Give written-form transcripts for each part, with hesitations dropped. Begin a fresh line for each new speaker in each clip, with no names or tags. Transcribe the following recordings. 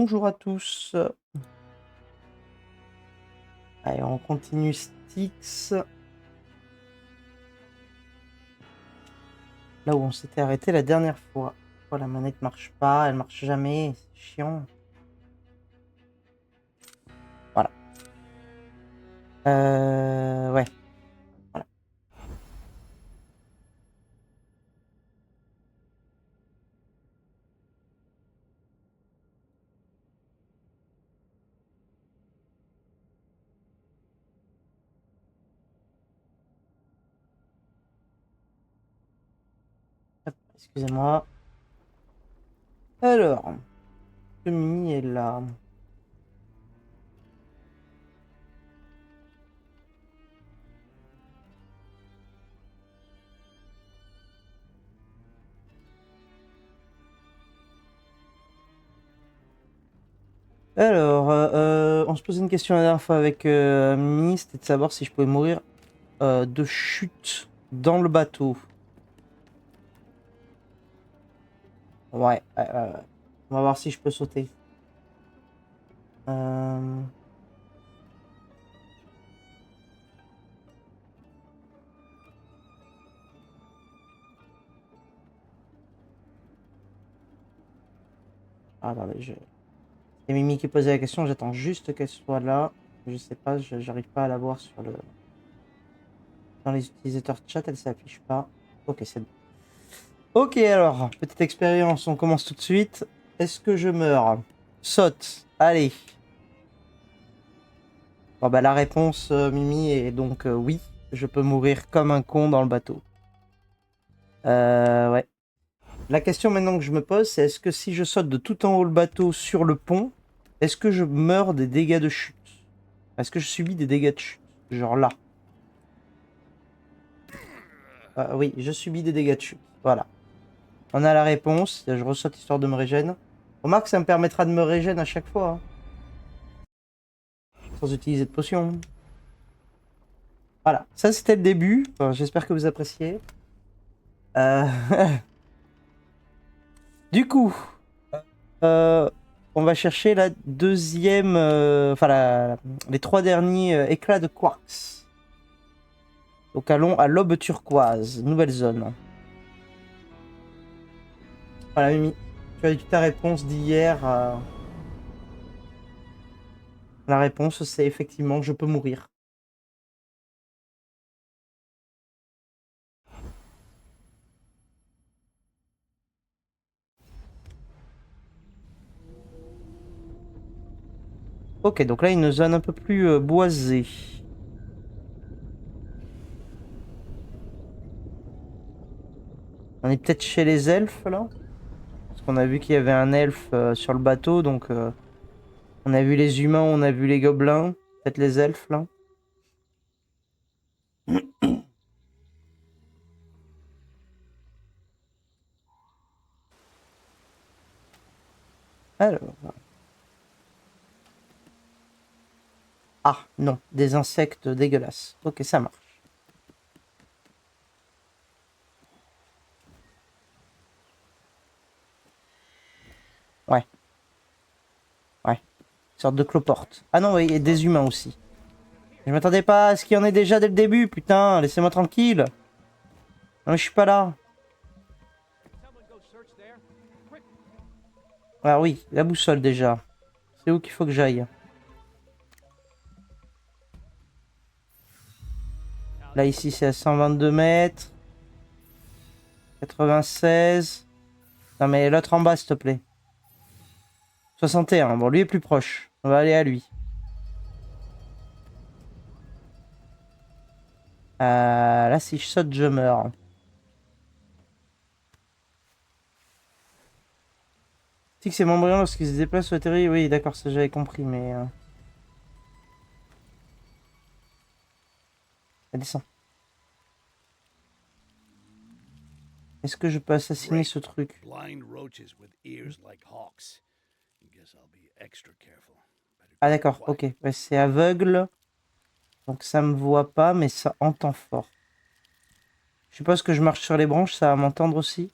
Bonjour à tous. Allez, on continue Styx. Là où on s'était arrêté la dernière fois. Oh, la manette marche pas, elle marche jamais, c'est chiant. Voilà. Ouais. Voilà. Hop, excusez-moi. Alors, le mini est là. Alors, on se posait une question la dernière fois avec Mimi, c'était de savoir si je pouvais mourir de chute dans le bateau. Ouais, on va voir si je peux sauter. Attendez, c'est Mimi qui posait la question, j'attends juste qu'elle soit là. Je sais pas, j'arrive pas à la voir sur le... Dans les utilisateurs de chat, elle s'affiche pas. Ok, c'est bon. Ok, alors, petite expérience, on commence tout de suite. Est-ce que je meurs? Saute, allez. Bon bah la réponse, Mimi, est donc oui. Je peux mourir comme un con dans le bateau. Ouais. La question maintenant que je me pose, c'est est-ce que si je saute de tout en haut le bateau sur le pont, est-ce que je meurs des dégâts de chute? Est-ce que je subis des dégâts de chute? Genre là. Oui, je subis des dégâts de chute. Voilà. On a la réponse. Je ressaute histoire de me régène. Remarque, ça me permettra de me régène à chaque fois. Hein. Sans utiliser de potion. Voilà. Ça, c'était le début. Enfin, j'espère que vous appréciez. Euh, Du coup, on va chercher la deuxième... Enfin, les trois derniers éclats de quarks. Donc allons à l'aube turquoise. Nouvelle zone. Voilà, Mimi. Tu as eu ta réponse d'hier. La réponse, c'est effectivement, je peux mourir. Ok, donc là, une zone un peu plus boisée. On est peut-être chez les elfes, là. Parce qu'on a vu qu'il y avait un elfe sur le bateau, donc... on a vu les humains, on a vu les gobelins. Peut-être les elfes, là. Alors... Ah, non. Des insectes dégueulasses. Ok, ça marche. Ouais. Ouais. Une sorte de cloporte. Ah non, il y a des humains aussi. Je m'attendais pas à ce qu'il y en ait déjà dès le début, putain. Laissez-moi tranquille. Non, mais je suis pas là. Ah oui, la boussole déjà. C'est où qu'il faut que j'aille? Là, ici, c'est à 122 mètres. 96. Non, mais l'autre en bas, s'il te plaît. 61. Bon, lui est plus proche. On va aller à lui. Là, si je saute, je meurs. Si que c'est membrane lorsqu'il se déplace sur le terrier. Oui, d'accord, ça j'avais compris, mais... Elle descend. Est-ce que je peux assassiner ce truc? Ah d'accord, ok. Ouais, c'est aveugle. Donc ça me voit pas, mais ça entend fort. Je suppose que je marche sur les branches, ça va m'entendre aussi.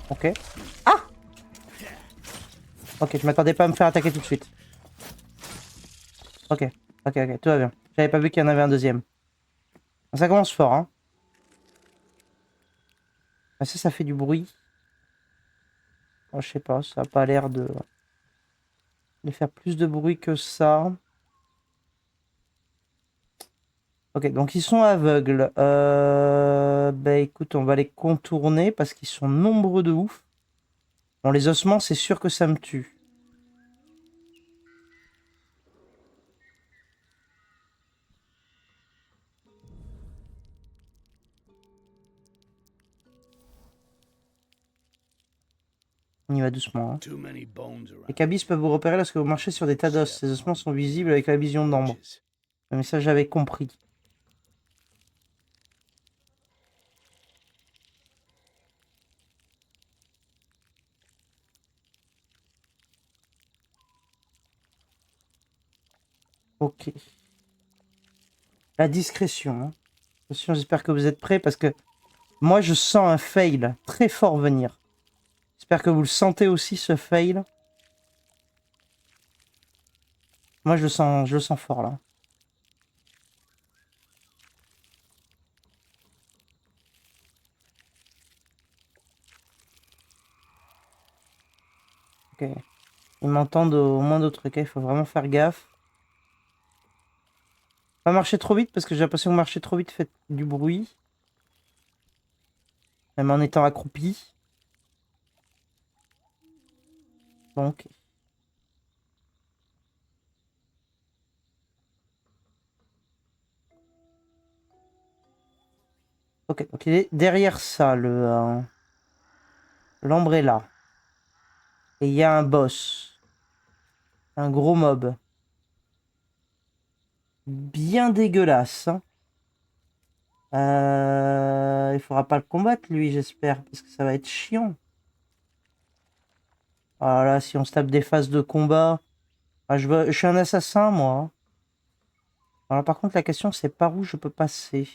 Ok. Ah! Ok, je m'attendais pas à me faire attaquer tout de suite. Ok, ok, tout va bien. J'avais pas vu qu'il y en avait un deuxième. Ça commence fort, hein. Ah, ça fait du bruit. Oh, je sais pas, ça a pas l'air de faire plus de bruit que ça. Ok, donc ils sont aveugles. Bah écoute, on va les contourner parce qu'ils sont nombreux de ouf. Bon, les ossements, c'est sûr que ça me tue. On y va doucement, hein. Les cabis peuvent vous repérer lorsque vous marchez sur des tas d'os. Ces ossements sont visibles avec la vision d'ambre. Mais ça, j'avais compris. Ok. La discrétion, hein. Attention, j'espère que vous êtes prêts parce que moi, je sens un fail très fort venir. J'espère que vous le sentez aussi, ce fail. Moi, je le sens fort, là. Ok. Ils m'entendent au moins d'autres cas. Il faut vraiment faire gaffe. Pas marcher trop vite parce que j'ai l'impression que marcher trop vite fait du bruit. Même en étant accroupi. Donc. Ok, donc il est derrière ça, l'Umbrella. Et il y a un boss. Un gros mob. Bien dégueulasse, hein. Il faudra pas le combattre, lui, j'espère. Parce que ça va être chiant. Ah là, si on se tape des phases de combat. Ah, je suis un assassin, moi. Alors, par contre, la question, c'est par où je peux passer.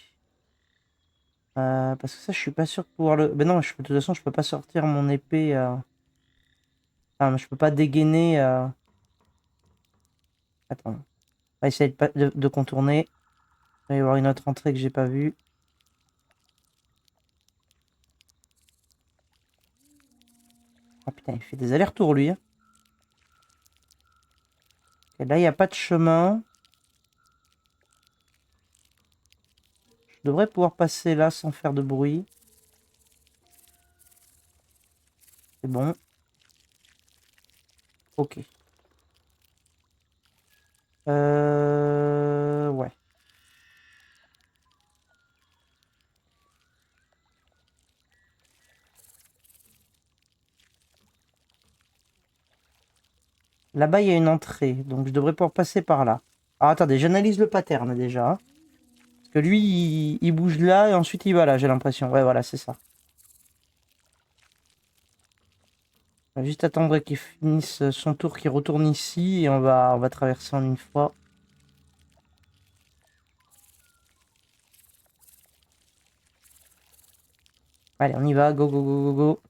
Parce que ça, je suis pas sûr de pouvoir le. Ben non, de toute façon, je peux pas sortir mon épée. Enfin, je peux pas dégainer. Attends. On va essayer de contourner. Il va y avoir une autre entrée que j'ai pas vue. Ah putain, il fait des allers-retours, lui, hein. Et là, il n'y a pas de chemin. Je devrais pouvoir passer là sans faire de bruit. C'est bon. Ok. Ouais. Là-bas, il y a une entrée, donc je devrais pouvoir passer par là. Alors attendez, j'analyse le pattern déjà. Parce que lui, il bouge là et ensuite il va là, j'ai l'impression. Ouais, voilà, c'est ça. On va juste attendre qu'il finisse son tour, qu'il retourne ici et on va traverser en une fois. Allez, on y va, go, go, go, go, go.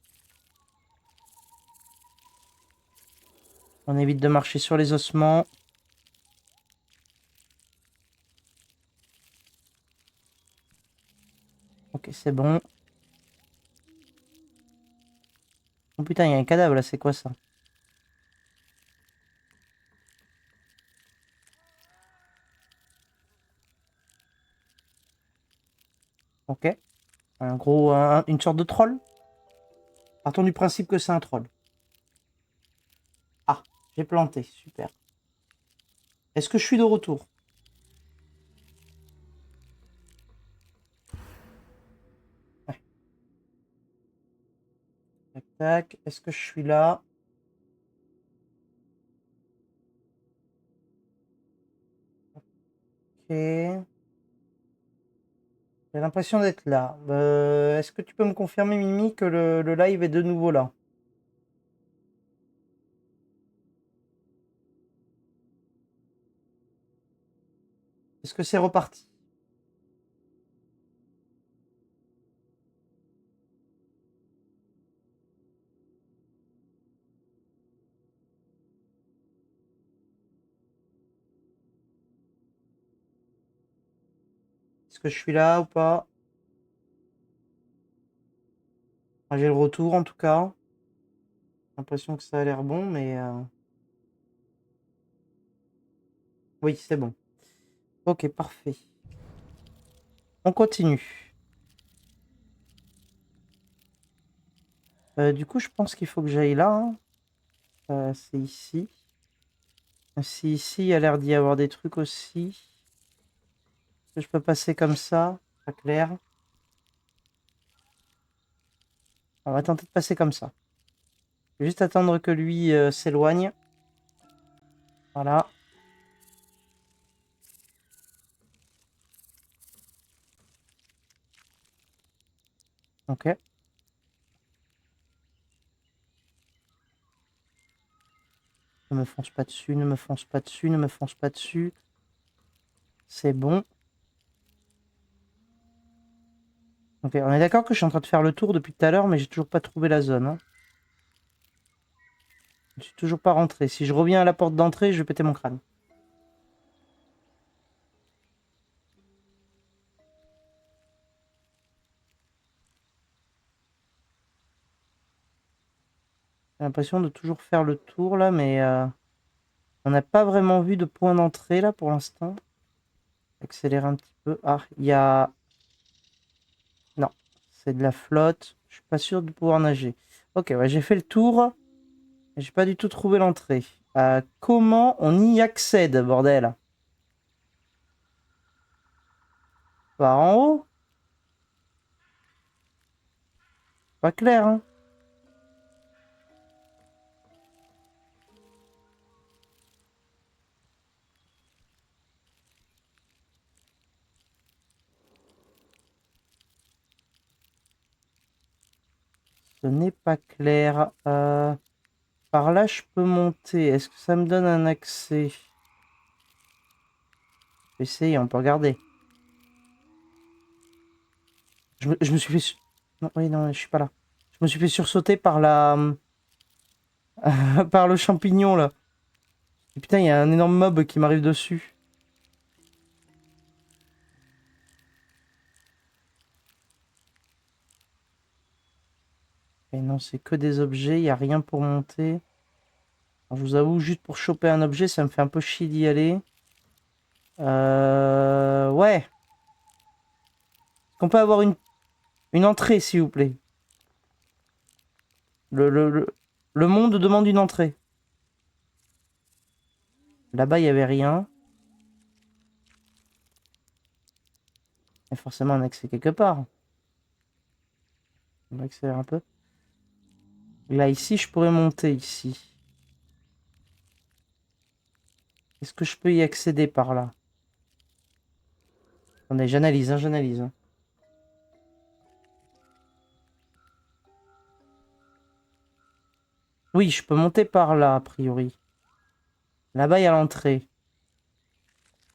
On évite de marcher sur les ossements. Ok, c'est bon. Oh putain, il y a un cadavre là, c'est quoi ça? Ok. Un gros, une sorte de troll. Partons du principe que c'est un troll. Ah, j'ai planté, super. Est-ce que je suis de retour? Ouais. Tac, tac. Est-ce que je suis là? Ok. J'ai l'impression d'être là. Est-ce que tu peux me confirmer, Mimi, que le live est de nouveau là? Est-ce que c'est reparti? Est-ce que je suis là ou pas? Enfin, j'ai le retour en tout cas. J'ai l'impression que ça a l'air bon, mais... Oui, c'est bon. Ok, parfait. On continue. Du coup, je pense qu'il faut que j'aille là. Hein. C'est ici. Si ici, il y a l'air d'y avoir des trucs aussi. Est-ce que je peux passer comme ça? Pas clair. On va tenter de passer comme ça. Je vais juste attendre que lui s'éloigne. Voilà. Ok. Ne me fonce pas dessus, ne me fonce pas dessus, ne me fonce pas dessus. C'est bon. Ok, on est d'accord que je suis en train de faire le tour depuis tout à l'heure, mais j'ai toujours pas trouvé la zone. Hein. Je suis toujours pas rentré. Si je reviens à la porte d'entrée, je vais péter mon crâne. J'ai l'impression de toujours faire le tour là, mais on n'a pas vraiment vu de point d'entrée là pour l'instant. Accélérer un petit peu. Ah, il y a... Non, c'est de la flotte. Je suis pas sûr de pouvoir nager. Ok, ouais, j'ai fait le tour. J'ai pas du tout trouvé l'entrée. Comment on y accède, bordel? Par en haut? Pas clair, hein? Ce n'est pas clair. Par là, je peux monter. Est-ce que ça me donne un accès? Essayer, on peut regarder. Je me suis fait... Non, oui, non, je suis pas là. Je me suis fait sursauter par la... par le champignon, là. Et putain, il y a un énorme mob qui m'arrive dessus. Et non, c'est que des objets, il n'y a rien pour monter. Alors, je vous avoue, juste pour choper un objet, ça me fait un peu chier d'y aller. Ouais. Qu'on peut avoir une entrée, s'il vous plaît. Le monde demande une entrée. Là-bas, il n'y avait rien. Il y a forcément un accès quelque part. On va accélérer un peu. Là, ici, je pourrais monter ici. Est-ce que je peux y accéder par là? Attendez, j'analyse, hein, j'analyse. Hein. Oui, je peux monter par là, a priori. Là-bas, il y a l'entrée.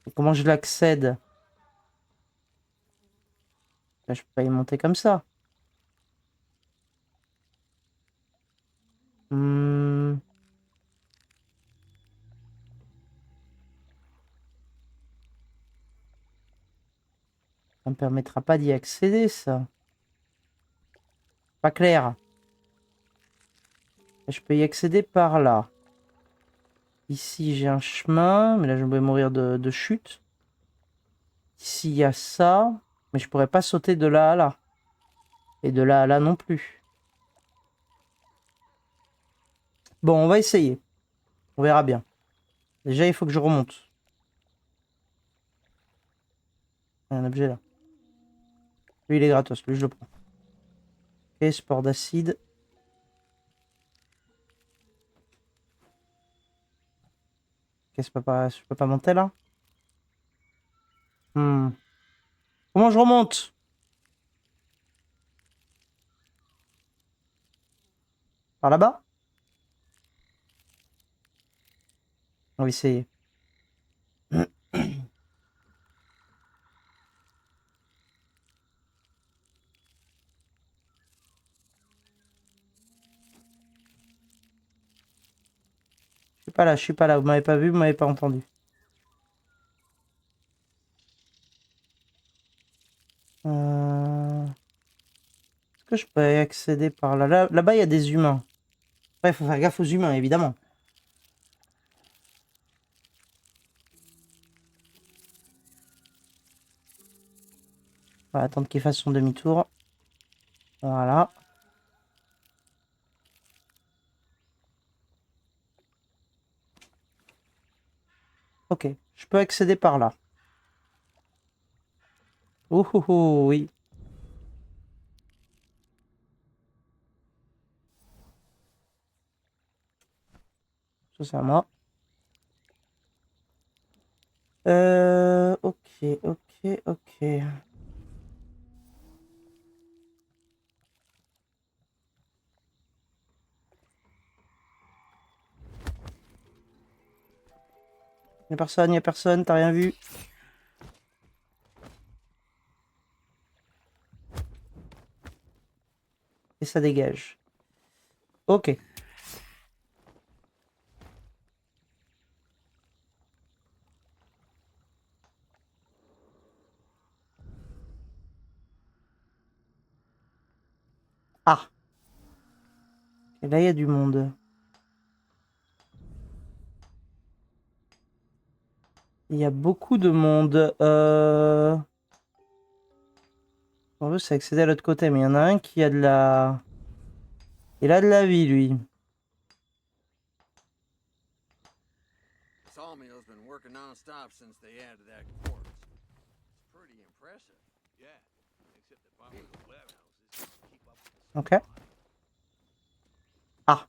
Et comment je l'accède? Là, je peux pas y monter comme ça. Hmm, ça me permettra pas d'y accéder, ça. Pas clair. Je peux y accéder par là. Ici, j'ai un chemin, mais là, je vais mourir de chute. Ici, il y a ça, mais je pourrais pas sauter de là à là. Et de là à là non plus. Bon, on va essayer. On verra bien. Déjà, il faut que je remonte. Il y a un objet là. Lui, il est gratos. Lui, je le prends. Ok, sport d'acide. Qu'est-ce que je peux pas monter là? Hmm. Comment je remonte? Par là-bas? On va essayer. Je suis pas là, je suis pas là. Vous m'avez pas vu, vous m'avez pas entendu. que je peux y accéder par là? Là-bas, il y a des humains. Après, il faut faire gaffe aux humains, évidemment. On va attendre qu'il fasse son demi-tour. Voilà. Ok, je peux accéder par là. Oh, oh, oh, oui. Ça, c'est à moi. Ok, ok, ok. Y'a personne, t'as rien vu? Et ça dégage. Ok. Ah. Et là, il y a du monde. Il y a beaucoup de monde. On veut, c'est accéder à l'autre côté, mais il y en a un qui a de la... Il a de la vie, lui.
Sawmill's been working non-stop since they added that quartz. It's pretty impressive. Yeah, except the part with the warehouses keep up with the...
Ok. Ah.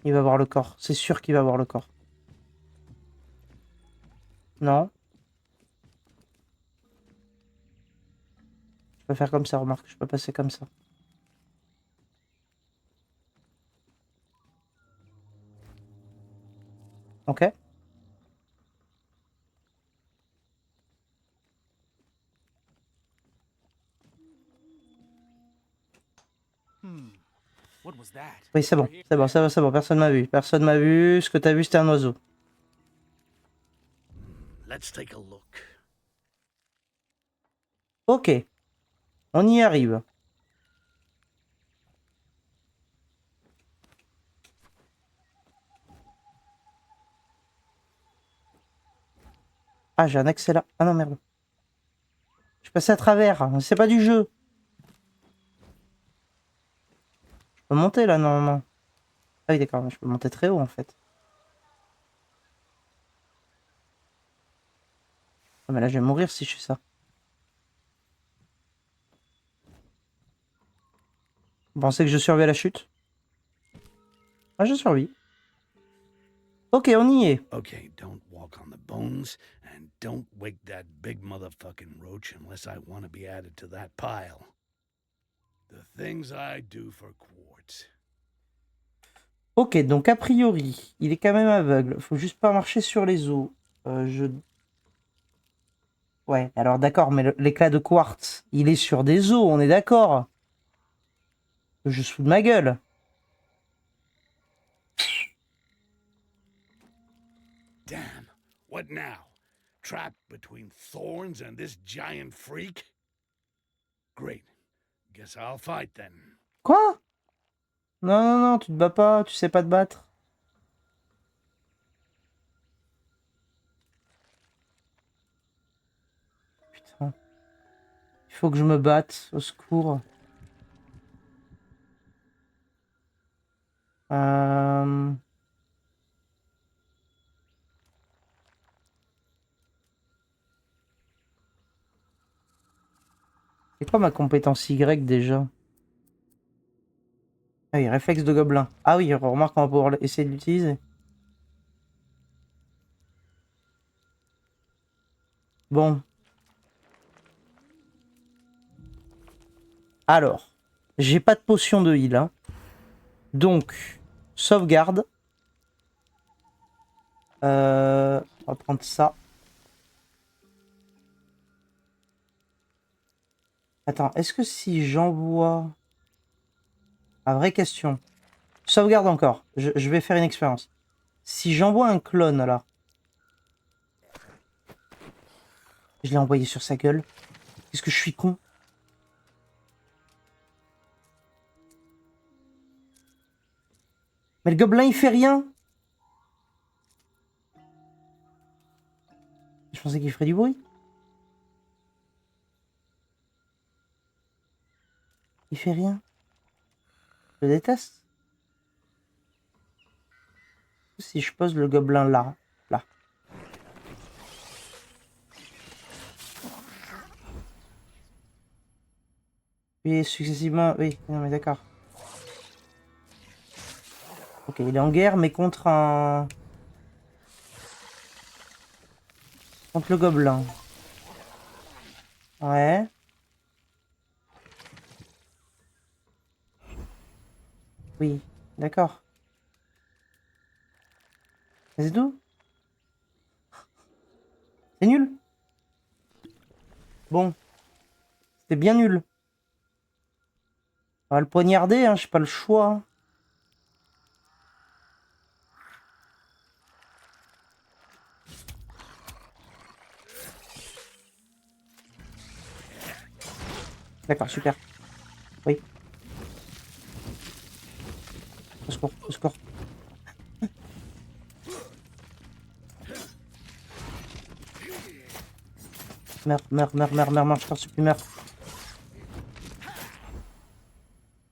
Il va voir le corps. C'est sûr qu'il va voir le corps. Non. Je peux faire comme ça, remarque. Je peux passer comme ça. Ok.
What was that?
Oui, c'est bon. C'est bon, c'est bon, c'est bon. Personne m'a vu. Personne m'a vu. Ce que t'as vu, c'était un oiseau.
Let's take a look.
Ok. On y arrive. Ah, j'ai un accès là. Ah non, merde. Je suis passé à travers. C'est pas du jeu. Je peux monter là, normalement. Ah oui, d'accord. Je peux monter très haut, en fait. Ah, mais là, je vais mourir si je fais ça. Vous pensez que je survis à la chute? Ah, je survis. Ok, on y est.
Okay, don't walk on the bones, and don't wake that big motherfucking roach unless I want to be added to that pile. The things I do for quartz.
Ok, donc a priori, il est quand même aveugle. Faut juste pas marcher sur les os. Ouais, alors d'accord, mais l'éclat de quartz, il est sur des os, on est d'accord. Je sous de ma gueule.
Damn, what now? Trapped between thorns and this giant freak? Great. Guess I'll fight then.
Quoi? Non, non, non, tu te bats pas, tu sais pas te battre. Putain. Il faut que je me batte, au secours. Euh... C'est quoi ma compétence Y déjà? Ah oui, réflexe de gobelin. Ah oui, remarque, on va pouvoir essayer de l'utiliser. Bon. Alors, j'ai pas de potion de heal, hein. Donc, sauvegarde. On va prendre ça. Attends, est-ce que si j'envoie... Ah, vraie question. Sauvegarde encore. Je vais faire une expérience. Si j'envoie un clone là. Je l'ai envoyé sur sa gueule. Qu'est-ce que je suis con. Mais le gobelin, il fait rien. Je pensais qu'il ferait du bruit. Il fait rien. Je le déteste. Si je pose le gobelin là. Là. Puis successivement... Oui, non mais d'accord. Ok, il est en guerre, mais contre un... Contre le gobelin. Ouais. Oui, d'accord. Mais c'est tout? C'est nul? Bon. C'était bien nul. On va le poignarder, hein, j'ai pas le choix. Hein. D'accord, super. Oui. Au secours, au secours. Meurs, meurs, meurs, meurs, meurs, meurs, je t'en supplie, meurs.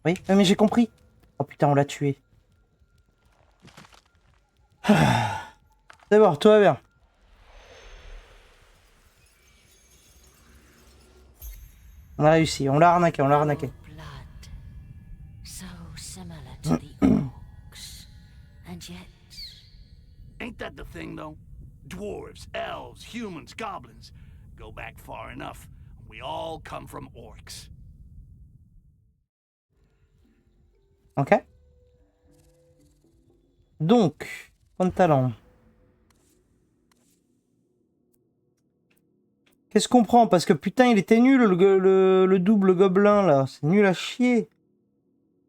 Oui, mais j'ai compris. Oh putain, on l'a tué. C'est bon, tout va bien. On a réussi, on l'a arnaqué, on l'a arnaqué.
Blood. So similar to the orcs. And yet...
Ain't that the thing, though? Dwarves, elves, humans, goblins. Go back far enough. We all come from orcs.
Ok. Donc, point de talent. Qu'est-ce qu'on prend? Parce que putain, il était nul le double gobelin là. C'est nul à chier.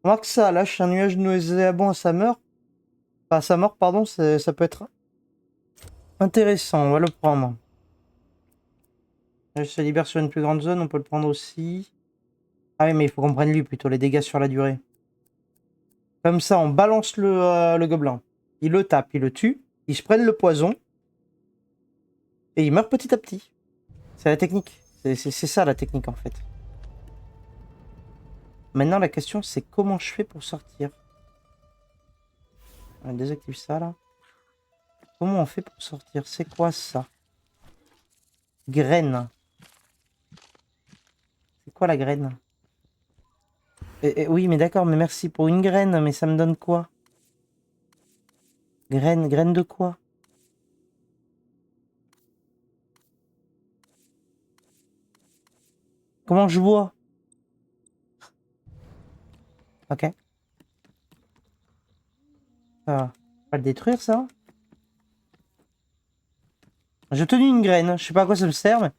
Remarque ça, lâche un nuage nauséabond à sa mort. Enfin, à sa mort, pardon, ça peut être intéressant. On va le prendre. Il se libère sur une plus grande zone, on peut le prendre aussi. Ah oui, mais il faut qu'on prenne lui plutôt, les dégâts sur la durée. Comme ça, on balance le gobelin. Il le tape, il le tue. Il se prenne le poison. Et il meurt petit à petit. C'est la technique. C'est ça la technique en fait. Maintenant, la question, c'est comment je fais pour sortir. On désactive ça là. Comment on fait pour sortir? C'est quoi ça? Graine. C'est quoi la graine? Oui, mais d'accord, mais merci pour une graine, mais ça me donne quoi? Graine de quoi? Comment je vois? Ok. Ça va pas le détruire, ça? J'ai tenu une graine. Je sais pas à quoi ça me sert, mais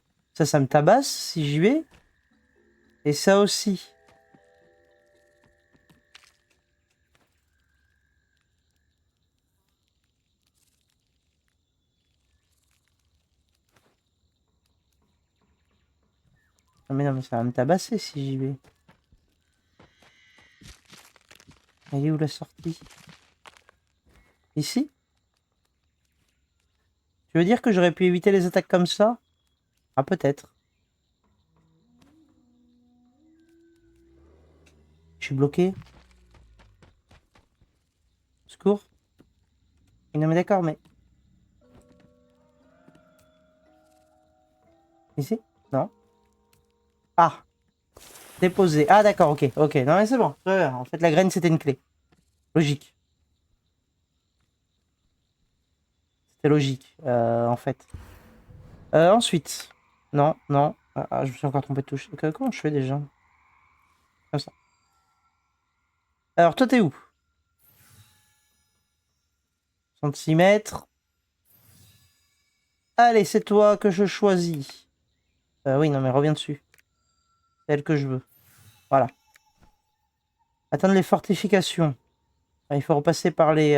ça me tabasse si j'y vais. Et ça aussi. Non, mais ça va me tabasser si j'y vais. Elle est où la sortie? Ici? Tu veux dire que j'aurais pu éviter les attaques comme ça? Ah, peut-être. Je suis bloqué. Secours. Non, mais d'accord, mais... Ici? Non. Ah. Déposé. Ah, d'accord, ok. Ok, non, mais c'est bon. En fait, la graine, c'était une clé. Logique. C'était logique, en fait. Ensuite. Non, non. Ah, je me suis encore trompé de touche. Comment je fais déjà? Comme ça. Alors, toi, t'es où? Centimètres. Allez, c'est toi que je choisis. Oui, non, mais reviens dessus. C'est elle que je veux. Voilà. Atteindre les fortifications. Il faut repasser par les...